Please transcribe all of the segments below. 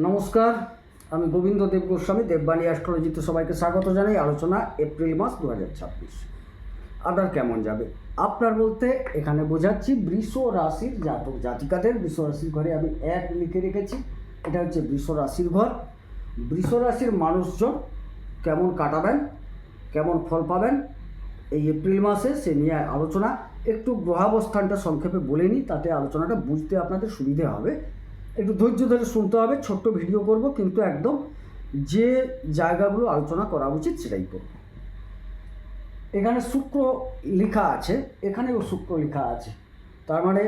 নমস্কার, আমি গোবিন্দ দেব গোস্বামী দেববাণী অ্যাস্ট্রোলজিতে সবাইকে স্বাগত জানাই। আলোচনা এপ্রিল মাস 2026। আপনার কেমন যাবে? আপনার বলতে এখানে বোঝাচ্ছি বৃষ রাশির জাতক জাতিকাদের। বৃষ রাশির ঘরে আমি 1 লিখে রেখেছি, এটা হচ্ছে বৃষ রাশির ঘর। বৃষ রাশির মানুষজন কেমন কাটাবেন, কেমন ফল পাবেন এই এপ্রিল মাসে, সে নিয়ে আলোচনা। একটু গ্রহাবস্থানটা সংক্ষেপে বলে নিই, তাতে আলোচনাটা বুঝতে আপনাদের সুবিধে হবে। একটু ধৈর্য ধরে শুনতে হবে। ছোট্ট ভিডিও করব, কিন্তু একদম যে জায়গাগুলো আলোচনা করা উচিত সেটাই করব। এখানে শুক্র লেখা আছে, এখানেও শুক্র লেখা আছে। তার মানে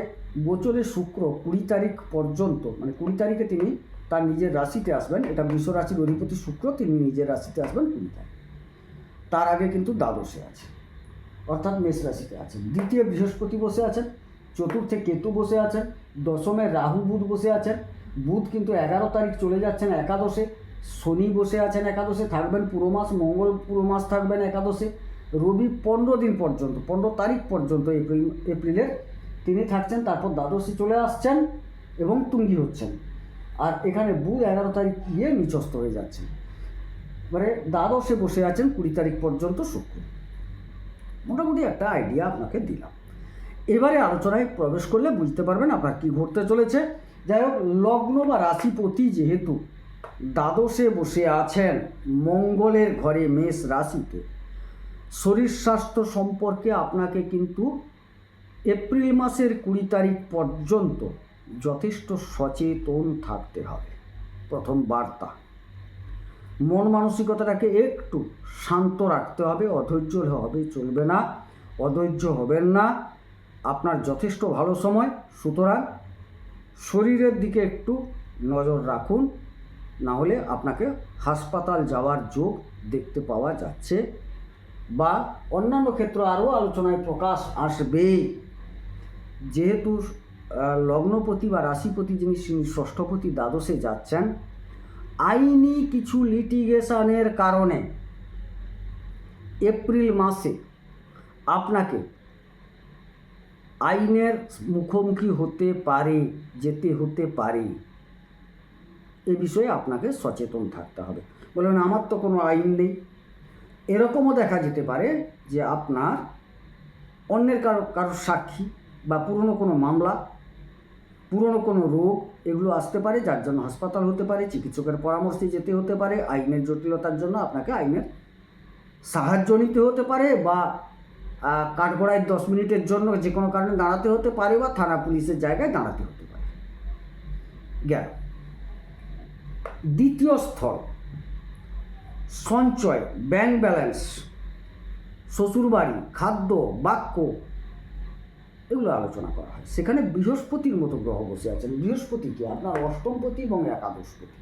গোচরে শুক্র 20 তারিখ পর্যন্ত, মানে 20 তারিখে তিনি তার নিজের রাশিতে আসবেন। এটা বৃষ রাশির অধিপতি শুক্র, তিনি নিজের রাশিতে আসবেন 20 তারিখ। তার আগে কিন্তু দ্বাদশে আছে, অর্থাৎ মেষ রাশিতে আছেন। দ্বিতীয় বৃহস্পতি বসে আছেন, চতুর্থে কেতু বসে আছেন, দশমে রাহু বুধ বসে আছেন। বুধ কিন্তু 11 তারিখ চলে যাচ্ছেন একাদশে। শনি বসে আছেন একাদশে, থাকবেন পুরো মাস। মঙ্গল পুরো মাস থাকবেন একাদশে। রবি 15 দিন পর্যন্ত, 15 তারিখ পর্যন্ত এপ্রিলের তিনি থাকছেন। তারপর দ্বাদশে চলে আসছেন এবং তুঙ্গি হচ্ছেন। আর এখানে বুধ 11 তারিখ গিয়ে নিচস্থ হয়ে যাচ্ছেন, মানে দ্বাদশে বসে আছেন 20 তারিখ পর্যন্ত শুক্র। মোটামুটি একটা আইডিয়া আপনাকে দিলাম। এবারে আলোচনায় প্রবেশ করলে বুঝতে পারবেন আপনার কী ঘটতে চলেছে। যাই হোক, লগ্ন বা রাশিপতি যেহেতু দ্বাদশে বসে আছেন মঙ্গলের ঘরে মেষ রাশিতে, শরীর স্বাস্থ্য সম্পর্কে আপনাকে কিন্তু এপ্রিল মাসের 20 তারিখ পর্যন্ত যথেষ্ট সচেতন থাকতে হবে। প্রথম বার্তা, মন মানসিকতাটাকে একটু শান্ত রাখতে হবে। অধৈর্য হবে চলবে না, অধৈর্য হবেন না। আপনার যথেষ্ট ভালো সময়, সুতরাং শরীরের দিকে একটু নজর রাখুন, না হলে আপনাকে হাসপাতাল যাওয়ার যোগ দেখতে পাওয়া যাচ্ছে। বা অন্যান্য ক্ষেত্র আরও আলোচনায় প্রকাশ আসবে। যেহেতু লগ্নপতি বা রাশিপতি যিনি ষষ্ঠপতি দ্বাদশে যাচ্ছেন, আইনি কিছু লিটিগেশনের কারণে এপ্রিল মাসে আপনাকে আইনের মুখোমুখি হতে পারে, হতে পারে। এ বিষয়ে আপনাকে সচেতন থাকতে হবে। বলুন আমার তো কোনো আইন নেই, এরকমও দেখা যেতে পারে যে আপনার অন্যের কারোর সাক্ষী বা পুরনো কোনো মামলা, পুরনো কোনো রোগ, এগুলো আসতে পারে, যার জন্য হাসপাতাল হতে পারে, চিকিৎসকের পরামর্শে যেতে হতে পারে। আইনের জটিলতার জন্য আপনাকে আইনের সাহায্য নিতে হতে পারে, বা কাঠগড়ায় 10 মিনিটের জন্য যে কোনো কারণে দাঁড়াতে হতে পারে, বা থানা পুলিশের জায়গায় দাঁড়াতে হতে পারে। গেল। দ্বিতীয় স্থল সঞ্চয়, ব্যাংক ব্যালেন্স, শ্বশুরবাড়ি, খাদ্য, বাক্য, এগুলো আলোচনা করা হয়। সেখানে বৃহস্পতির মতো গ্রহ বসে আছেন। বৃহস্পতিকে আপনার অষ্টমপতি এবং একাদশপতি।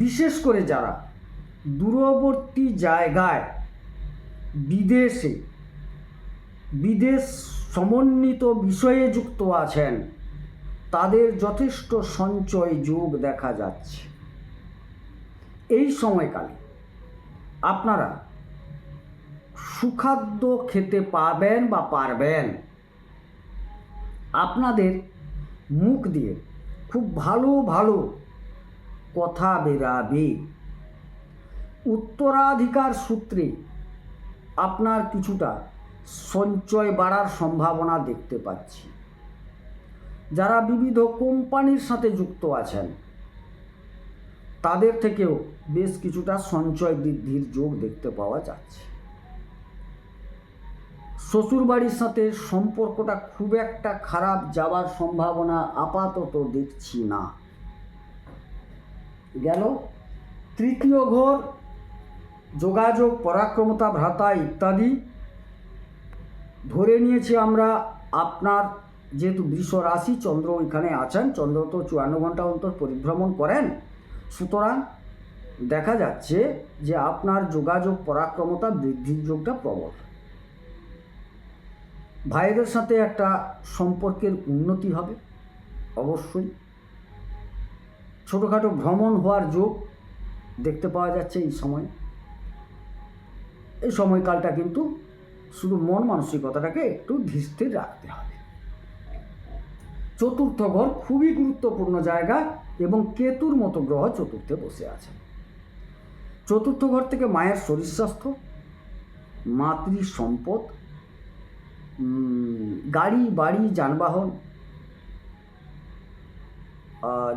বিশেষ করে যারা দূরবর্তী জায়গায়, বিদেশ সমন্বিত বিষয়ে যুক্ত আছেন, তাদের যথেষ্ট সঞ্চয় যোগ দেখা যাচ্ছে। এই সময়কালে আপনারা সুখাদ্য খেতে পাবেন বা পারবেন। আপনাদের মুখ দিয়ে খুব ভালো ভালো কথা বেরাবে। উত্তরাধিকার সূত্রে আপনার কিছুটা সঞ্চয় বাড়ার সম্ভাবনা দেখতে পাচ্ছি। যারা বিবিধ কোম্পানির সাথে যুক্ত আছেন, তাদের থেকেও বেশ কিছুটা সঞ্চয় বৃদ্ধির যোগ দেখতে পাওয়া যাচ্ছে। শ্বশুরবাড়ির সাথে সম্পর্কটা খুব একটা খারাপ যাওয়ার সম্ভাবনা আপাতত দেখছি না। গেল। তৃতীয় ঘর যোগাযোগ, পরাক্রমতা, ভ্রাতা ইত্যাদি। ধরে নিয়েছি আমরা আপনার যেহেতু বৃষ রাশি, চন্দ্র এখানে আছেন, চন্দ্র তো 54 ঘন্টা অন্তর পরিভ্রমণ করেন, সুতরাং দেখা যাচ্ছে যে আপনার যোগাযোগ, পরাক্রমতা বৃদ্ধির যোগটা প্রবল। ভাইদের সাথে একটা সম্পর্কের উন্নতি হবে অবশ্যই। ছোটোখাটো ভ্রমণ হওয়ার যোগ দেখতে পাওয়া যাচ্ছে এই সময়। এই সময়কালটা কিন্তু শুধু মন মানসিকতাটাকে একটু ধীর স্থির রাখতে হবে। চতুর্থ ঘর খুবই গুরুত্বপূর্ণ জায়গা এবং কেতুর মতো গ্রহ চতুর্থে বসে আছে। চতুর্থ ঘর থেকে মায়ের শরীর স্বাস্থ্য, মাতৃ সম্পদ, গাড়ি বাড়ি যানবাহন,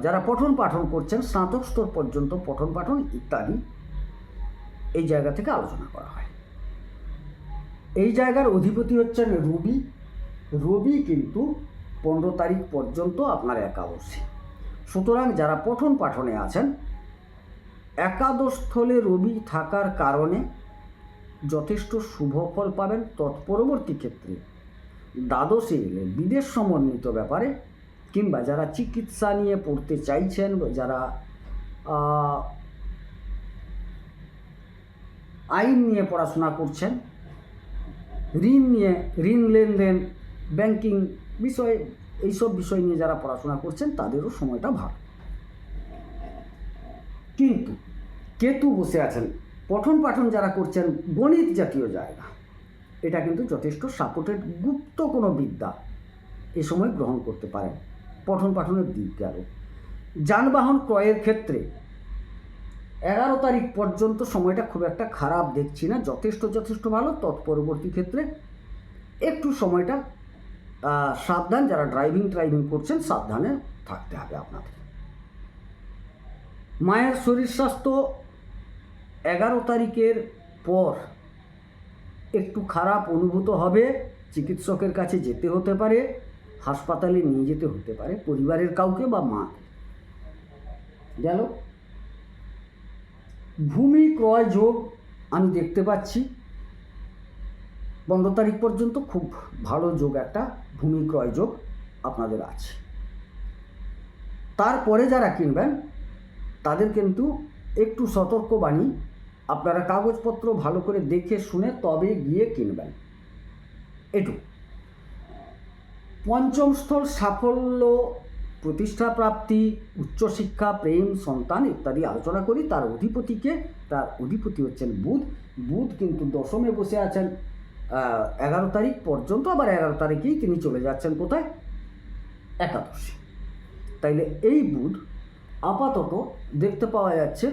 যারা পঠন পাঠন করছেন স্নাতক স্তর পর্যন্ত পঠন পাঠন ইত্যাদি এই জায়গা থেকে আলোচনা করা হয়। এই জায়গার অধিপতি হচ্ছেন রবি। রবি কিন্তু 15 তারিখ পর্যন্ত আপনার একাদশী। সুতরাং যারা পঠন পাঠনে আছেন, একাদশ স্থলে রবি থাকার কারণে যথেষ্ট শুভ ফল পাবেন। তৎপরবর্তী ক্ষেত্রে দ্বাদশে এলে বিদেশ সমন্বিত ব্যাপারে, কিংবা যারা চিকিৎসা নিয়ে পড়তে চাইছেন, যারা আইন নিয়ে পড়াশোনা করছেন, ঋণ লেনদেন, ব্যাংকিং বিষয়, এইসব বিষয় নিয়ে যারা পড়াশোনা করছেন তাদেরও সময়টা ভালো। কিন্তু কেতু বসে আছেন, পঠন পাঠন যারা করছেন গণিত জাতীয় জায়গা, এটা কিন্তু যথেষ্ট সাপোর্টেড গুপ্ত কোনো বিদ্যা এ সময় গ্রহণ করতে পারেন। পঠন পাঠনের দিক গেল। যানবাহন ক্রয়ের ক্ষেত্রে 11 তারিখ পর্যন্ত সময়টা খুব একটা খারাপ দেখছি না, যথেষ্ট ভালো। তৎপরবর্তী ক্ষেত্রে একটু সময়টা সাবধান, যারা ড্রাইভিং করছেন সাবধানে থাকতে হবে আপনাদের। মায়ের শরীর স্বাস্থ্য 11 তারিখের পর একটু খারাপ অনুভূত হবে, চিকিৎসকের কাছে যেতে হতে পারে, হাসপাতালে নিয়ে যেতে হতে পারে পরিবারের কাউকে বা মা। গেল। ভূমি ক্রয় যোগ আমি দেখতে পাচ্ছি 15 তারিখ পর্যন্ত খুব ভালো যোগ, একটা ভূমি ক্রয় যোগ আপনাদের আছে। তারপরে যারা কিনবেন তাদের কিন্তু একটু সতর্কবাণী, আপনারা কাগজপত্র ভালো করে দেখে শুনে তবে গিয়ে কিনবেন। এটুকু। পঞ্চম স্থল সাফল্য, প্রতিষ্ঠা প্রাপ্তি, উচ্চশিক্ষা, প্রেম, সন্তান ইত্যাদি আলোচনা করি। তার অধিপতি হচ্ছেন বুধ। বুধ কিন্তু দশমে বসে আছেন 11 তারিখ পর্যন্ত, আবার 11 তারিখেই তিনি চলে যাচ্ছেন কোথায়? একাদশী। তাইলে এই বুধ আপাতত দেখতে পাওয়া যাচ্ছে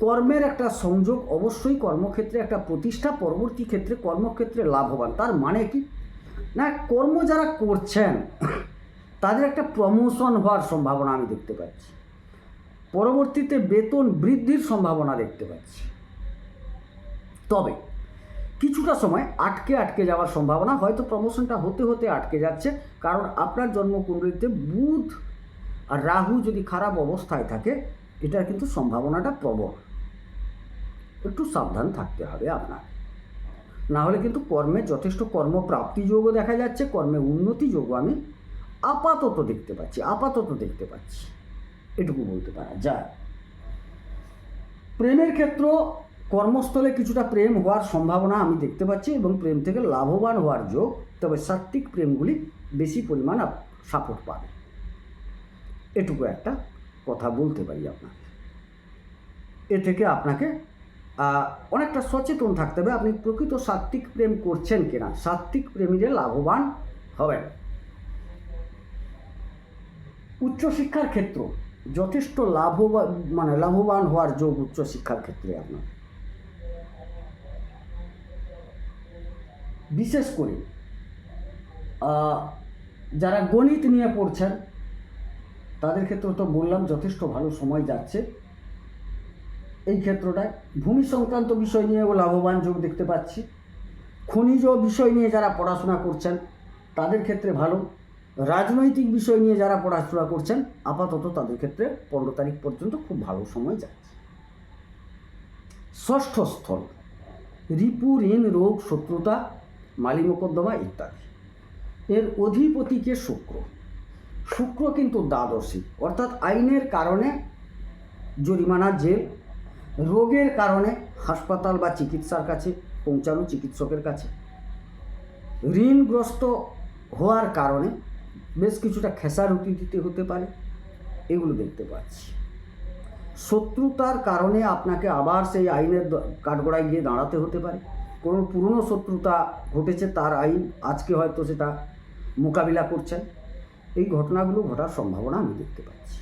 কর্মের একটা সংযোগ, অবশ্যই কর্মক্ষেত্রে একটা প্রতিষ্ঠা, পরবর্তী ক্ষেত্রে কর্মক্ষেত্রে লাভবান। তার মানে কি না, কর্ম যারা করছেন তাদের একটা প্রমোশন হওয়ার সম্ভাবনা আমি দেখতে পাচ্ছি, পরবর্তীতে বেতন বৃদ্ধির সম্ভাবনা দেখতে পাচ্ছি। তবে কিছুটা সময় আটকে যাওয়ার সম্ভাবনা, হয়তো প্রমোশনটা হতে আটকে যাচ্ছে, কারণ আপনার জন্মকুণ্ডলিতে বুধ আর রাহু যদি খারাপ অবস্থায় থাকে, এটার কিন্তু সম্ভাবনাটা প্রবল। একটু সাবধান থাকতে হবে আপনার, না হলে কিন্তু কর্মে যথেষ্ট কর্মপ্রাপ্তি যোগও দেখা যাচ্ছে, কর্মে উন্নতি যোগও আমি আপাতত দেখতে পাচ্ছি। এটুকু বলতে পারা যায়। প্রেমের ক্ষেত্র, কর্মস্থলে কিছুটা প্রেম হওয়ার সম্ভাবনা আমি দেখতে পাচ্ছি এবং প্রেম থেকে লাভবান হওয়ার যোগ। তবে সাত্ত্বিক প্রেমগুলি বেশি পরিমাণ সাপোর্ট পাবে, এটুকু একটা কথা বলতে পারি আপনাকে। এ থেকে আপনাকে অনেকটা সচেতন থাকতে হবে, আপনি প্রকৃত সাত্ত্বিক প্রেম করছেন কিনা। সাত্ত্বিক প্রেমীরা লাভবান হবেন। উচ্চশিক্ষার ক্ষেত্র যথেষ্ট লাভবান হওয়ার যোগ উচ্চশিক্ষার ক্ষেত্রে আপনার। বিশেষ করে যারা গণিত নিয়ে পড়ছেন তাদের ক্ষেত্রে তো বললাম যথেষ্ট ভালো সময় যাচ্ছে এই ক্ষেত্রটায়। ভূমি সংক্রান্ত বিষয় নিয়েও লাভবান যোগ দেখতে পাচ্ছি। খনিজ বিষয় নিয়ে যারা পড়াশোনা করছেন তাদের ক্ষেত্রে ভালো। রাজনৈতিক বিষয় নিয়ে যারা পড়াশোনা করছেন আপাতত তাদের ক্ষেত্রে 15 তারিখ পর্যন্ত খুব ভালো সময় যাচ্ছে। ষষ্ঠ স্থল রিপু, ঋণ, রোগ, শত্রুতা, মালি মোকদ্দমা ইত্যাদি। এর অধিপতিকে শুক্র কিন্তু দ্বাদশী, অর্থাৎ আইনের কারণে জরিমানা, জেল, রোগের কারণে হাসপাতাল বা চিকিৎসার কাছে পৌঁছানো, চিকিৎসকের কাছে, ঋণগ্রস্ত হওয়ার কারণে বেশ কিছুটা খেসারতি দিতে হতে পারে, এগুলো দেখতে পাচ্ছি। শত্রুতার কারণে আপনাকে আবার সেই আইনের কাঠগড়ায় গিয়ে দাঁড়াতে হতে পারে। কোনো পুরনো শত্রুতা ঘটেছে, তার আইন আজকে হয়তো সেটা মোকাবিলা করছেন। এই ঘটনাগুলো ঘটার সম্ভাবনা আমি দেখতে পাচ্ছি।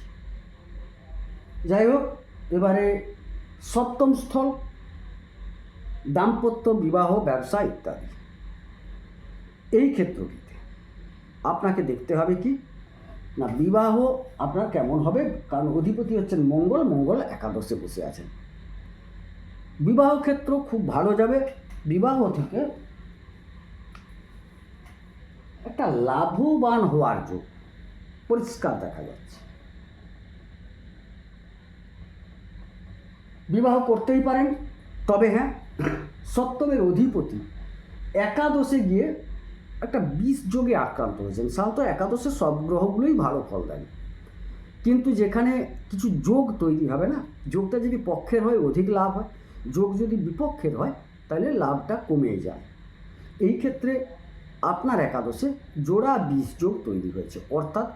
যাই হোক, এবারে সপ্তম স্থল, দাম্পত্য, বিবাহ, ব্যবসা ইত্যাদি। এই ক্ষেত্রটিতে আপনাকে দেখতে হবে কি না, বিবাহ আপনার কেমন হবে, কারণ অধিপতি হচ্ছেন মঙ্গল, মঙ্গল একাদশে বসে আছেন। বিবাহ ক্ষেত্র খুব ভালো যাবে। বিবাহ থেকে একটা লাভবান হওয়ার যোগ পরিষ্কার দেখা যাচ্ছে। বিবাহ করতেই পারেন, তবে হ্যাঁ, সপ্তমের অধিপতি একাদশে গিয়ে একটা বিষ যোগে আক্রান্ত হয়েছেন। সাধারণত একাদশে সব গ্রহগুলোই ভালো ফল দেয়, কিন্তু যেখানে কিছু যোগ তৈরি হবে না, যোগটা যদি পক্ষের হয় অধিক লাভ হয়, যোগ যদি বিপক্ষের হয় তাহলে লাভটা কমে যায়। এই ক্ষেত্রে আপনার একাদশে জোড়া বিষ যোগ তৈরি হয়েছে, অর্থাৎ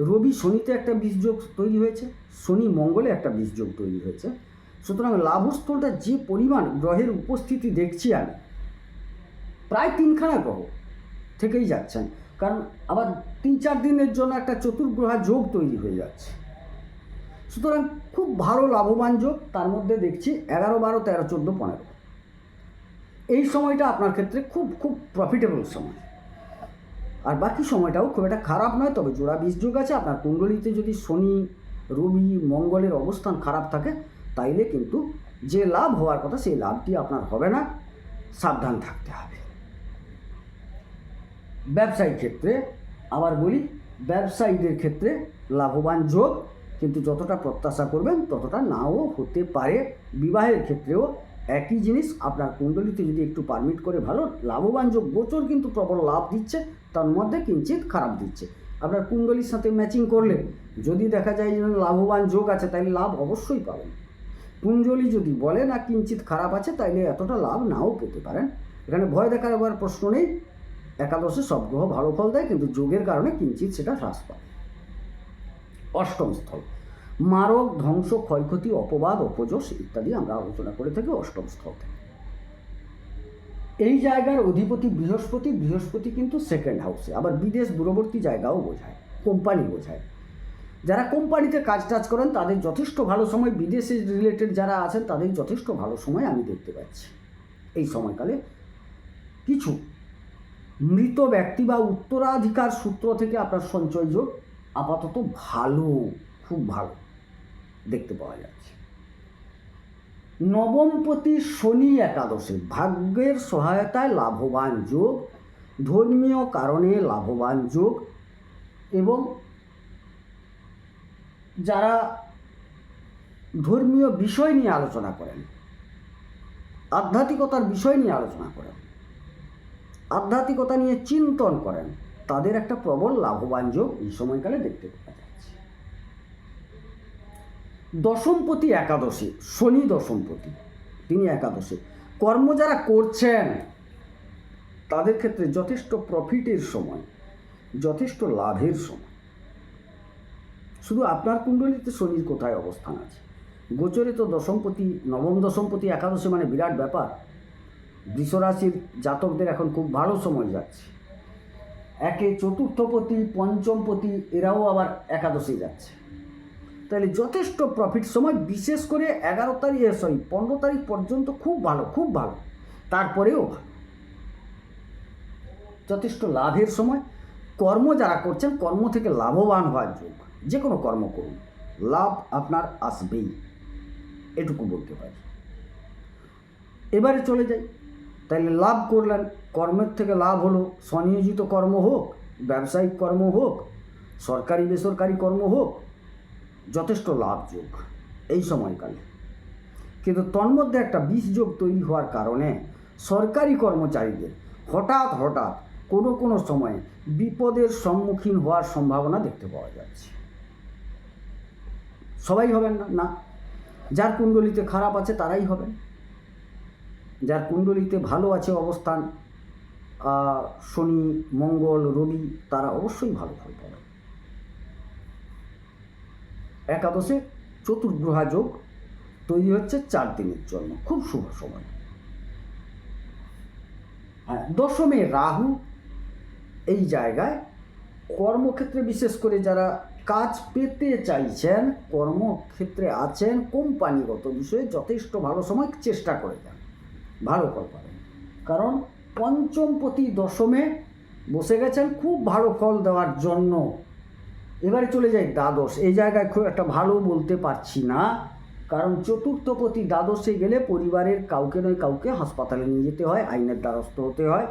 রবি শনিতে একটা বিষ যোগ তৈরি হয়েছে, শনি মঙ্গলে একটা বিষ যোগ তৈরি হয়েছে। সুতরাং লাভস্থলটা যে পরিমাণ গ্রহের উপস্থিতি দেখছি আমি, প্রায় 3খানা গ্রহ থেকেই যাচ্ছেন, কারণ আবার 3-4 দিনের জন্য একটা চতুর্গ্রহা যোগ তৈরি হয়ে যাচ্ছে। সুতরাং খুব ভালো লাভবান যোগ। তার মধ্যে দেখছি 11, 12, 13, 14, 15 এই সময়টা আপনার ক্ষেত্রে খুব খুব প্রফিটেবল সময়। আর বাকি সময়টাও খুব একটা খারাপ নয়, তবে জোড়া বিষ যোগ আছে। আপনার কুণ্ডলিতে যদি শনি, রবি, মঙ্গলের অবস্থান খারাপ থাকে তাইলে কিন্তু যে লাভ হওয়ার কথা সেই লাভটি আপনার হবে না, সাবধান থাকতে হবে। ব্যবসায়িক ক্ষেত্রে আবার বলি, ব্যবসায়ীদের ক্ষেত্রে লাভবান যোগ, কিন্তু যতটা প্রত্যাশা করবেন ততটা নাও হতে পারে। বিবাহের ক্ষেত্রেও একই জিনিস, আপনার কুণ্ডলিতে যদি একটু পারমিট করে ভালো লাভবান যোগ, গোচর কিন্তু প্রবল লাভ দিচ্ছে, তার মধ্যে কিঞ্চিত খারাপ দিচ্ছে। আপনার কুণ্ডলির সাথে ম্যাচিং করলে যদি দেখা যায় যে লাভবান যোগ আছে, তাহলে লাভ অবশ্যই পাবেন। কুণ্ডলী যদি বলে না কিঞ্চিত খারাপ আছে, তাইলে এতটা লাভ নাও পেতে পারেন। এখানে ভয় দেখার আবার প্রশ্ন নেই। একাদশে সব গ্রহ ভালো ফল দেয়, কিন্তু যোগের কারণে কিঞ্চিত সেটা হ্রাস পায়। অষ্টম স্থল, মারক, ধ্বংস, ক্ষয়ক্ষতি, অপবাদ, অপযশ ইত্যাদি আমরা আলোচনা করে থাকি অষ্টম স্থল থেকে। এই জায়গার অধিপতি বৃহস্পতি, বৃহস্পতি কিন্তু সেকেন্ড হাউসে, আবার বিদেশ দূরবর্তী জায়গাও বোঝায়, কোম্পানি বোঝায়। যারা কোম্পানিতে কাজ টাজ করেন তাদের যথেষ্ট ভালো সময়, বিদেশে রিলেটেড যারা আছেন তাদের যথেষ্ট ভালো সময় আমি দেখতে পাচ্ছি। এই সময়কালে কিছু মৃত ব্যক্তি বা উত্তরাধিকার সূত্র থেকে আপনার সঞ্চয় যোগ আপাতত ভালো, খুব ভালো দেখতে পাওয়া যাচ্ছে। নবমপতি শনি একাদশে, ভাগ্যের সহায়তায় লাভবান যোগ, ধর্মীয় কারণে লাভবান যোগ, এবং যারা ধর্মীয় বিষয় নিয়ে আলোচনা করেন, আধ্যাত্মিকতার বিষয় নিয়ে আলোচনা করেন, আধ্যাত্মিকতা নিয়ে চিন্তন করেন, তাদের একটা প্রবল লাভবান যোগ এই সময়কালে দেখতে পাওয়া যাচ্ছে। দশমপতি একাদশে, শনি দশমপতি, তিনি একাদশে। কর্ম যারা করছেন তাদের ক্ষেত্রে যথেষ্ট প্রফিটের সময়, যথেষ্ট লাভের সময়। শুধু আপনার কুণ্ডলিতে শনির কোথায় অবস্থান আছে, গোচরে তো দশমপতি, নবম দশমপতি একাদশে, মানে বিরাট ব্যাপার। বৃষরাশির জাতকদের এখন খুব ভালো সময় যাচ্ছে। একে চতুর্থপতি, পঞ্চমপতি এরাও আবার একাদশে যাচ্ছে, তাহলে যথেষ্ট প্রফিট সময়। বিশেষ করে 15 তারিখ পর্যন্ত খুব ভালো, খুব ভালো, তারপরেও ভালো, যথেষ্ট লাভের সময়। কর্ম যারা করছেন, কর্ম থেকে লাভবান হওয়ার যোগ, যে কোনো কর্ম করুন লাভ আপনার আসবেই, এটুকু বলতে পারি। এবারে চলে যাই, তাহলে লাভ করলেন, কর্মের থেকে লাভ হলো, স্বনিয়োজিত কর্ম হোক, ব্যবসায়িক কর্ম হোক, সরকারি বেসরকারি কর্ম হোক, যথেষ্ট লাভ যোগ এই সময়কালে। কিন্তু তন্মধ্যে একটা বিষ যোগ তৈরি হওয়ার কারণে সরকারি কর্মচারীদের হঠাৎ হঠাৎ কোনো কোনো সময়ে বিপদের সম্মুখীন হওয়ার সম্ভাবনা দেখতে পাওয়া যাচ্ছে। সবাই হবেন না, না, যার কুণ্ডলিতে খারাপ আছে তারাই হবেন। যার কুণ্ডলিতে ভালো আছে অবস্থান, শনি, মঙ্গল, রবি, তারা অবশ্যই ভালো ফল পাবেন। একাদশে চতুর্গ্রহা যোগ তৈরি হচ্ছে 4 দিনের জন্য, খুব শুভ সময়। হ্যাঁ, দশমে রাহু এই জায়গায় কর্মক্ষেত্রে বিশেষ করে যারা কাজ পেতে চাইছেন, কর্মক্ষেত্রে আছেন, কোম্পানিগত বিষয়ে যথেষ্ট ভালো সময়, চেষ্টা করে যান, ভালো ফল পাবেন। কারণ পঞ্চমপতি দশমে বসে গেছেন খুব ভালো ফল দেওয়ার জন্য। এবারে চলে যাই দ্বাদশ। এই জায়গায় খুব একটা ভালো বলতে পারছি না, কারণ চতুর্থপতি দ্বাদশে গেলে পরিবারের কাউকে নয় কাউকে হাসপাতালে নিয়ে যেতে হয়, আইনের দ্বারস্থ হতে হয়,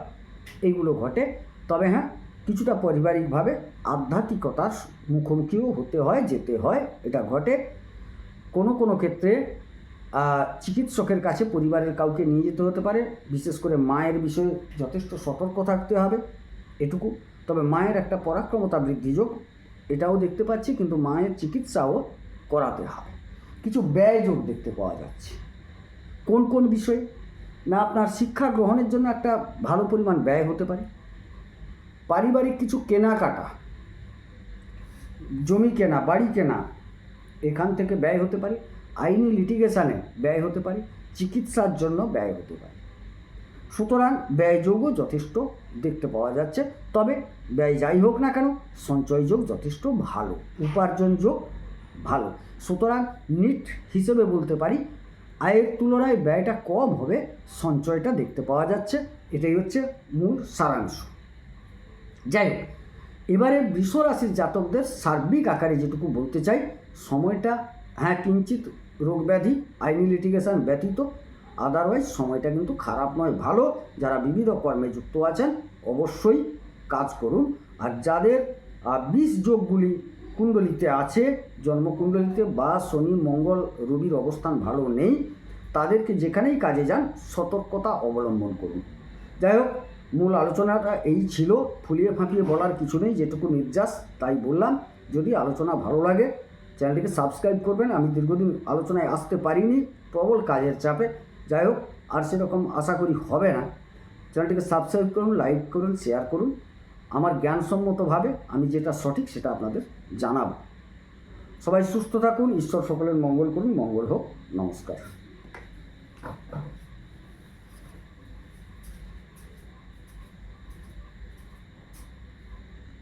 এইগুলো ঘটে। তবে হ্যাঁ, কিছুটা পারিবারিকভাবে আধ্যাত্মিকতার মুখোমুখিও হতে হয়, যেতে হয়, এটা ঘটে। কোনো কোনো ক্ষেত্রে চিকিৎসকের কাছে পরিবারের কাউকে নিয়ে যেতে হতে পারে। বিশেষ করে মায়ের বিষয়ে যথেষ্ট সতর্ক থাকতে হবে, এটুকু। তবে মায়ের একটা পরাক্রমতা বৃদ্ধি যোগ এটাও দেখতে পাচ্ছি, কিন্তু মায়ের চিকিৎসাও করাতে হবে। কিছু ব্যয় যোগ দেখতে পাওয়া যাচ্ছে। কোন কোন বিষয়ে না, আপনার শিক্ষা গ্রহণের জন্য একটা ভালো পরিমাণ ব্যয় হতে পারে। পারিবারিক কিছু কেনাকাটা, জমি কেনা, বাড়ি কেনা, এখান থেকে ব্যয় হতে পারে। আইনি লিটিগেশনে ব্যয় হতে পারে, চিকিৎসার জন্য ব্যয় হতে পারে। সুতরাং ব্যয়যোগও যথেষ্ট দেখতে পাওয়া যাচ্ছে। তবে ব্যয় যাই হোক না কেন, সঞ্চয় যোগ যথেষ্ট ভালো, উপার্জন যোগ ভালো। সুতরাং নিট হিসেবে বলতে পারি আয়ের তুলনায় ব্যয়টা কম হবে, সঞ্চয়টা দেখতে পাওয়া যাচ্ছে। এটাই হচ্ছে মূল সারাংশ। যাই হোক, এবারে বৃষ রাশির জাতকদের সার্বিক আকারে যেটুকু বলতে চাই, সময়টা হ্যাঁ কিঞ্চিত রোগ ব্যাধি, আইনি লিটিগেশন ব্যতীত আদারওয়াইজ সময়টা কিন্তু খারাপ নয়, ভালো। যারা বিবিধ কর্মে যুক্ত আছেন অবশ্যই কাজ করুন। আর যাদের বিষ যোগগুলি কুণ্ডলিতে আছে, জন্মকুণ্ডলিতে বা শনি মঙ্গল রবির অবস্থান ভালো নেই, তাদেরকে যেখানেই কাজে যান সতর্কতা অবলম্বন করুন। যাই হোক, মূল আলোচনাটা এই ছিল, ফুলিয়ে ফাঁপিয়ে বলার কিছু নেই, যেটুকু নির্যাস তাই বললাম। যদি আলোচনা ভালো লাগে চ্যানেলটিকে সাবস্ক্রাইব করবেন। আমি দীর্ঘদিন আলোচনায় আসতে পারিনি, প্রবল কাজের চাপে। যাই হোক, আর সেরকম আশা করি হবে না। চ্যানেলটিকে সাবস্ক্রাইব করুন, লাইক করুন, শেয়ার করুন। আমার জ্ঞানসম্মতভাবে আমি যেটা সঠিক সেটা আপনাদের জানাবো। সবাই সুস্থ থাকুন, ঈশ্বর সকলের মঙ্গল করুন, মঙ্গল হোক। নমস্কার।